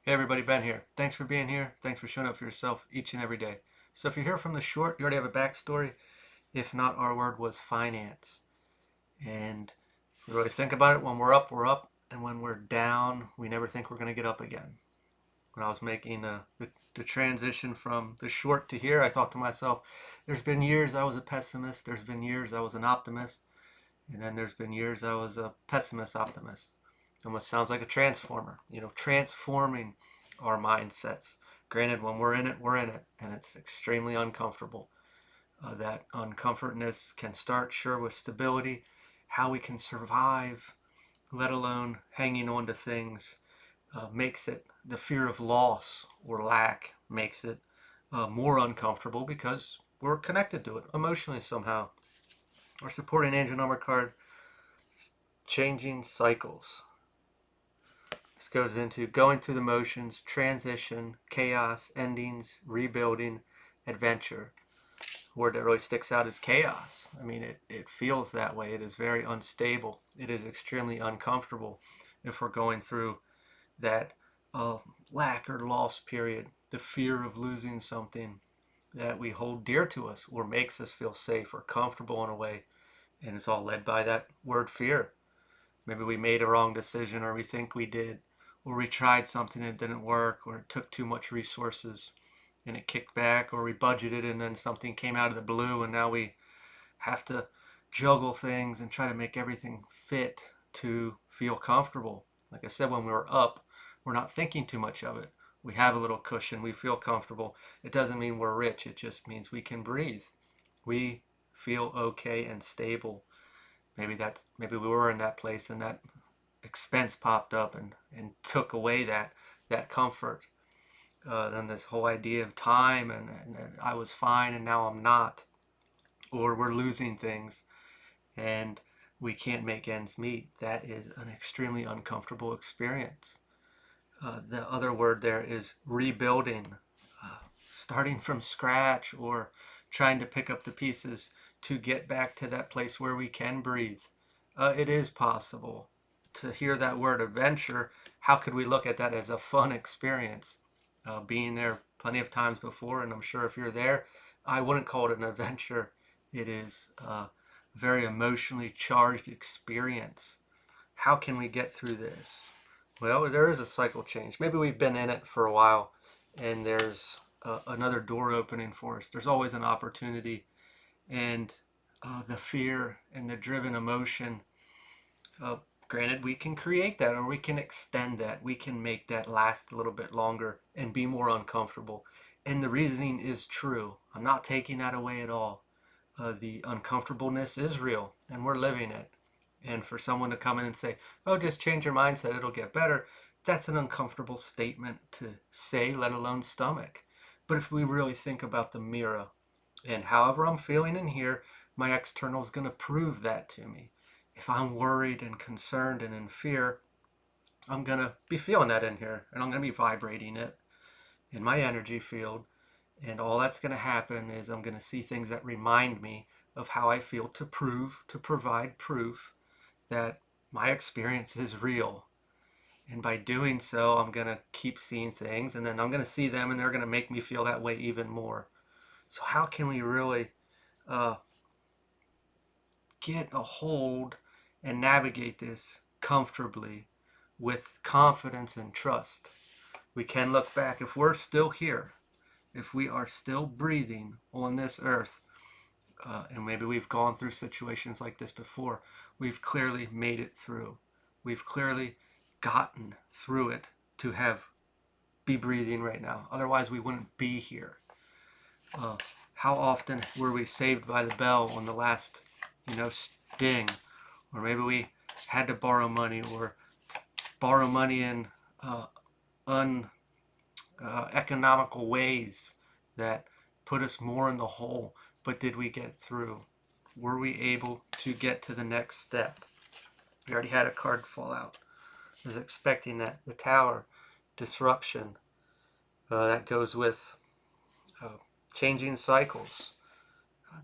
Hey everybody, Ben here. Thanks for being here. Thanks for showing up for yourself each and every day. So if you're here from the short, you already have a backstory. If not, our word was finance. And we really think about it. When we're up, we're up. And when we're down, we never think we're going to get up again. When I was making the transition from the short to here, I thought to myself, there's been years I was a pessimist. There's been years I was an optimist. And then there's been years I was a pessimist optimist. Almost sounds like a transformer, transforming our mindsets. Granted, when we're in it, we're in it, and it's extremely uncomfortable. That uncomfortness can start, sure, with stability, how we can survive, let alone hanging on to things, makes it the fear of loss or lack makes it more uncomfortable because we're connected to it emotionally somehow. Our supporting angel number card, changing cycles. This goes into going through the motions, transition, chaos, endings, rebuilding, adventure. The word that really sticks out is chaos. I mean, it feels that way. It is very unstable. It is extremely uncomfortable if we're going through that uh, lack or loss period, the fear of losing something that we hold dear to us or makes us feel safe or comfortable in a way. And it's all led by that word fear. Maybe we made a wrong decision, or we think we did, or we tried something and it didn't work, or it took too much resources and it kicked back, or we budgeted and then something came out of the blue and now we have to juggle things and try to make everything fit to feel comfortable. Like I said, when we're up, we're not thinking too much of it. We have a little cushion, we feel comfortable. It doesn't mean we're rich, it just means we can breathe. We feel okay and stable. Maybe we were in that place and that expense popped up and took away that comfort. Then this whole idea of time and I was fine and now I'm not, or we're losing things and we can't make ends meet. That is an extremely uncomfortable experience. The other word there is rebuilding, uh, starting from scratch or trying to pick up the pieces to get back to that place where we can breathe. It is possible. To hear that word adventure, how could we look at that as a fun experience? Being there plenty of times before, and I'm sure if you're there, I wouldn't call it an adventure. It is a very emotionally charged experience. How can we get through this? Well, there is a cycle change. Maybe we've been in it for a while and there's another door opening for us. There's always an opportunity, and the fear and the driven emotion, uh, granted, we can create that or we can extend that. We can make that last a little bit longer and be more uncomfortable. And the reasoning is true. I'm not taking that away at all. The uncomfortableness is real and we're living it. And for someone to come in and say, oh, just change your mindset, it'll get better, that's an uncomfortable statement to say, let alone stomach. But if we really think about the mirror and however I'm feeling in here, my external is going to prove that to me. If I'm worried and concerned and in fear, I'm going to be feeling that in here and I'm going to be vibrating it in my energy field. And all that's going to happen is I'm going to see things that remind me of how I feel to provide proof that my experience is real. And by doing so, I'm going to keep seeing things and then I'm going to see them and they're going to make me feel that way even more. So, how can we really uh, get a hold and navigate this comfortably with confidence and trust? We can look back. If we're still here, if we are still breathing on this earth, and maybe we've gone through situations like this before, we've clearly made it through. We've clearly gotten through it to be breathing right now. Otherwise, we wouldn't be here. Uh, how often were we saved by the bell on the last, sting, or maybe we had to borrow money or borrow money in un economical ways that put us more in the hole. But did we get through? Were we able to get to the next step? We already had a card fall out. I was expecting that. The Tower, disruption. That goes with uh, changing cycles.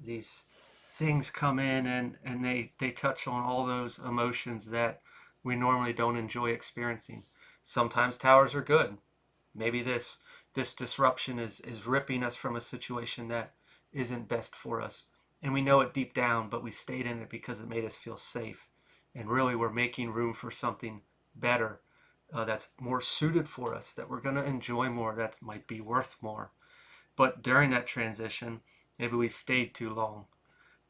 These things come in and they touch on all those emotions that we normally don't enjoy experiencing. Sometimes towers are good. Maybe this disruption is ripping us from a situation that isn't best for us. And we know it deep down, but we stayed in it because it made us feel safe. And really, we're making room for something better, that's more suited for us, that we're going to enjoy more, that might be worth more. But during that transition, maybe we stayed too long.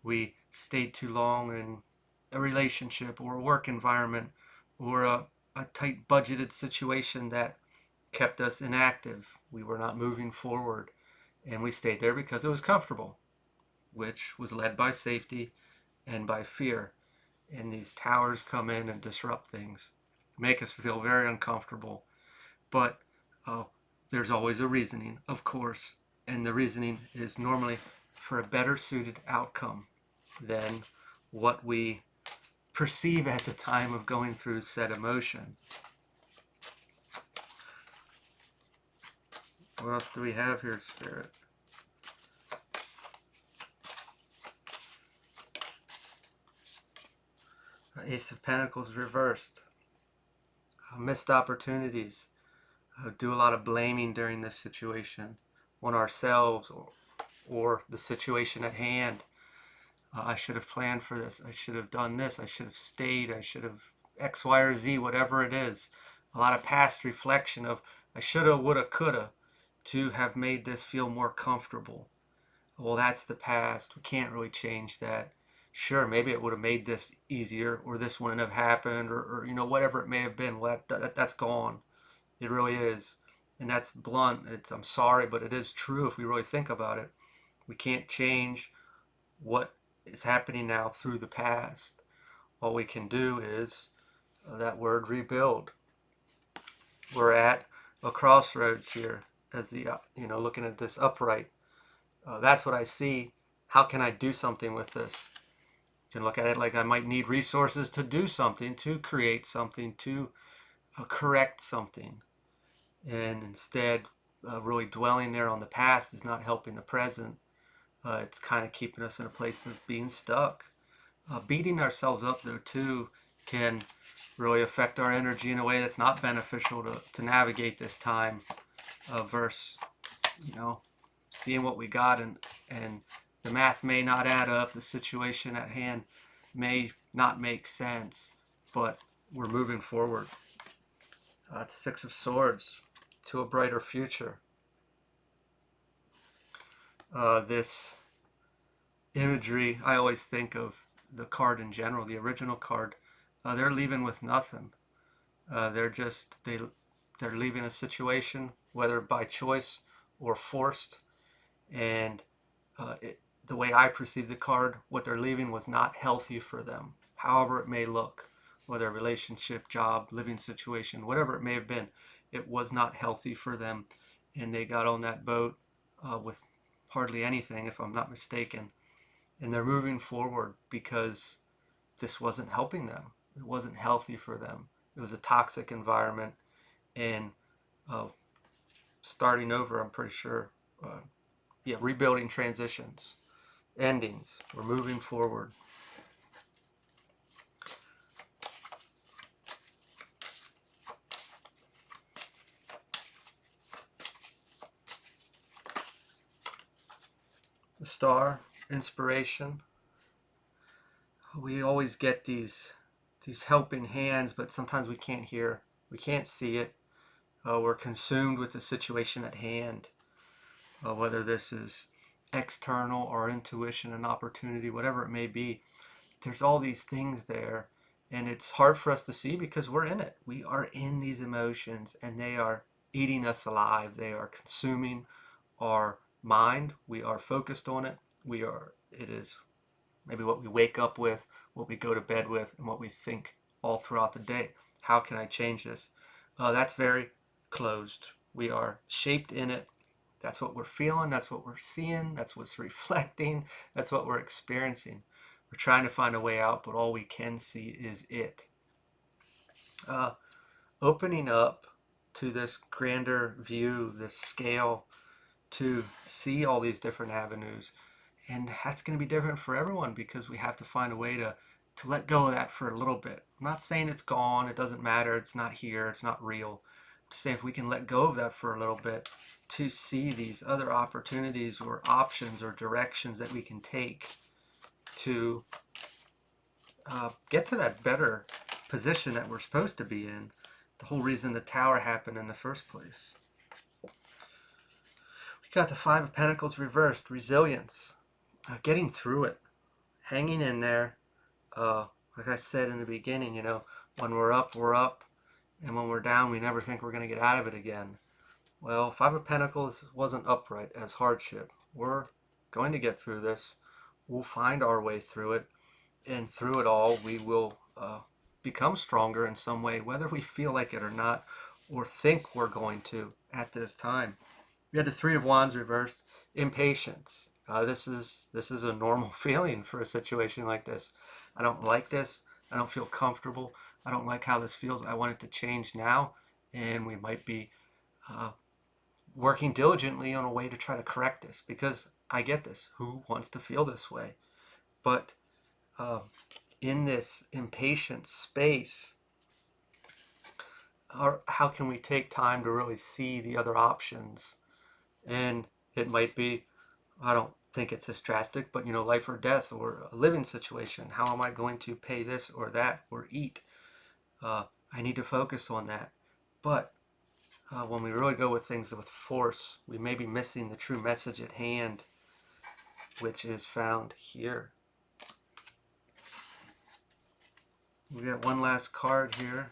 We stayed too long in a relationship or a work environment or a tight budgeted situation that kept us inactive. We were not moving forward, and we stayed there because it was comfortable, which was led by safety and by fear. And these towers come in and disrupt things, make us feel very uncomfortable. But uh, there's always a reasoning, of course, and the reasoning is normally for a better suited outcome than what we perceive at the time of going through said emotion. What else do we have here, Spirit? Ace of Pentacles reversed. Missed opportunities. Do a lot of blaming during this situation on ourselves or the situation at hand. I should have planned for this. I should have done this. I should have stayed. I should have X, Y, or Z, whatever it is. A lot of past reflection of I shoulda, woulda, coulda to have made this feel more comfortable. Well, that's the past. We can't really change that. Sure, maybe it would have made this easier, or this wouldn't have happened, or whatever it may have been. Well, that's gone. It really is. And that's blunt. I'm sorry, but it is true if we really think about it. We can't change what is happening now through the past. All we can do is that word rebuild. We're at a crossroads here as looking at this upright. That's what I see. How can I do something with this? You can look at it like I might need resources to do something, to create something, to correct something. And instead, really dwelling there on the past is not helping the present. It's kind of keeping us in a place of being stuck. Beating ourselves up, though, too, can really affect our energy in a way that's not beneficial to navigate this time, versus, seeing what we got, and the math may not add up, the situation at hand may not make sense, but we're moving forward. The Six of Swords, to a brighter future. This imagery, I always think of the card in general, the original card. They're leaving with nothing. They're leaving a situation, whether by choice or forced, and the way I perceive the card, what they're leaving was not healthy for them, however it may look, whether a relationship, job, living situation, whatever it may have been, it was not healthy for them, and they got on that boat with hardly anything, if I'm not mistaken, and they're moving forward because this wasn't helping them. It wasn't healthy for them. It was a toxic environment, and starting over, I'm pretty sure. Rebuilding, transitions, endings. We're moving forward. The Star, inspiration. We always get these helping hands, but sometimes we can't hear, we can't see it. We're consumed with the situation at hand, whether this is external or intuition, an opportunity, whatever it may be. There's all these things there, and it's hard for us to see because we're in it. We are in these emotions, and they are eating us alive. They are consuming our mind. We are focused on it. It is maybe what we wake up with, what we go to bed with, and what we think all throughout the day. How can I change this? That's very closed. We are shaped in it. That's what we're feeling. That's what we're seeing. That's what's reflecting. That's what we're experiencing. We're trying to find a way out, but all we can see is it. Opening up to this grander view, this scale, to see all these different avenues. And that's going to be different for everyone because we have to find a way to let go of that for a little bit. I'm not saying it's gone, it doesn't matter, it's not here, it's not real. say if we can let go of that for a little bit to see these other opportunities or options or directions that we can take to get to that better position that we're supposed to be in. The whole reason the tower happened in the first place. We got the Five of Pentacles reversed, resilience, getting through it, hanging in there. Like I said in the beginning, you know, when we're up, and when we're down, we never think we're going to get out of it again. Well, Five of Pentacles wasn't upright as hardship. We're going to get through this. We'll find our way through it, and through it all, we will become stronger in some way, whether we feel like it or not, or think we're going to at this time. We had the Three of Wands reversed, impatience. This is a normal feeling for a situation like this. I don't like this. I don't feel comfortable. I don't like how this feels. I want it to change now, and we might be working diligently on a way to try to correct this, because I get this. Who wants to feel this way? But in this impatient space, how can we take time to really see the other options? And it might be, I don't think it's as drastic, but you know, life or death or a living situation. How am I going to pay this or that or eat? I need to focus on that. But when we really go with things with force, we may be missing the true message at hand, which is found here. We got one last card here.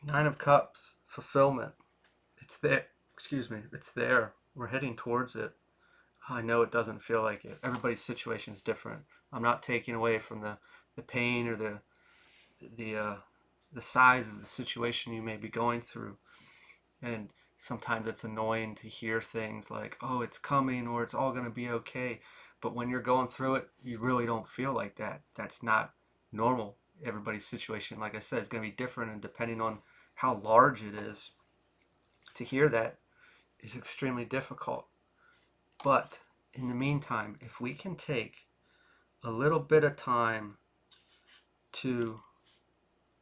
Nine of Cups, fulfillment. It's there. Excuse me. It's there. We're heading towards it. I know it doesn't feel like it. Everybody's situation is different. I'm not taking away from the pain or the size of the situation you may be going through. And sometimes it's annoying to hear things like, oh, it's coming, or it's all going to be okay. But when you're going through it, you really don't feel like that. That's not normal. Everybody's situation, like I said, is going to be different, and depending on how large it is, to hear that is extremely difficult. But in the meantime, if we can take a little bit of time to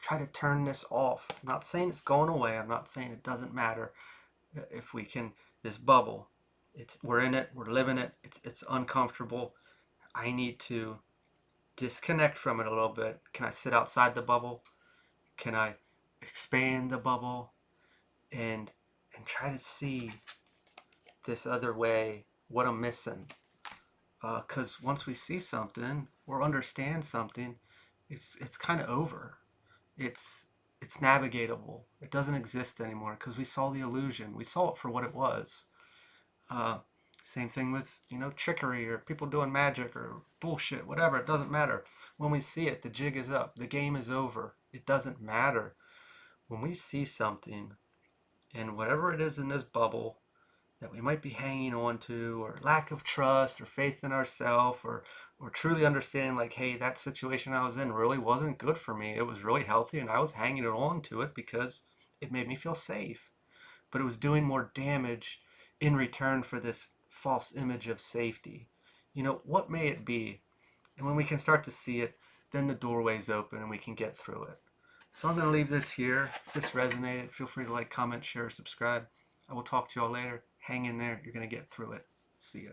try to turn this off, I'm not saying it's going away, I'm not saying it doesn't matter. If we can, this bubble, we're in it, we're living it, it's uncomfortable. I need to disconnect from it a little bit. Can I sit outside the bubble? Can I expand the bubble and try to see this other way, what I'm missing? Because once we see something or understand something, it's kind of over. It's navigatable. It doesn't exist anymore because we saw the illusion. We saw it for what it was. Uh, Same thing with, you know, trickery or people doing magic or bullshit, whatever. It doesn't matter. When we see it, the jig is up. The game is over. It doesn't matter. When we see something, and whatever it is in this bubble that we might be hanging on to, or lack of trust or faith in ourselves, or truly understanding like, hey, that situation I was in really wasn't good for me. It was really healthy, and I was hanging on to it because it made me feel safe. But it was doing more damage in return for this false image of safety. You know, what may it be? And when we can start to see it, then the doorway's open and we can get through it. So I'm going to leave this here. If this resonated, feel free to like, comment, share, subscribe. I will talk to y'all later. Hang in there. You're going to get through it. See ya.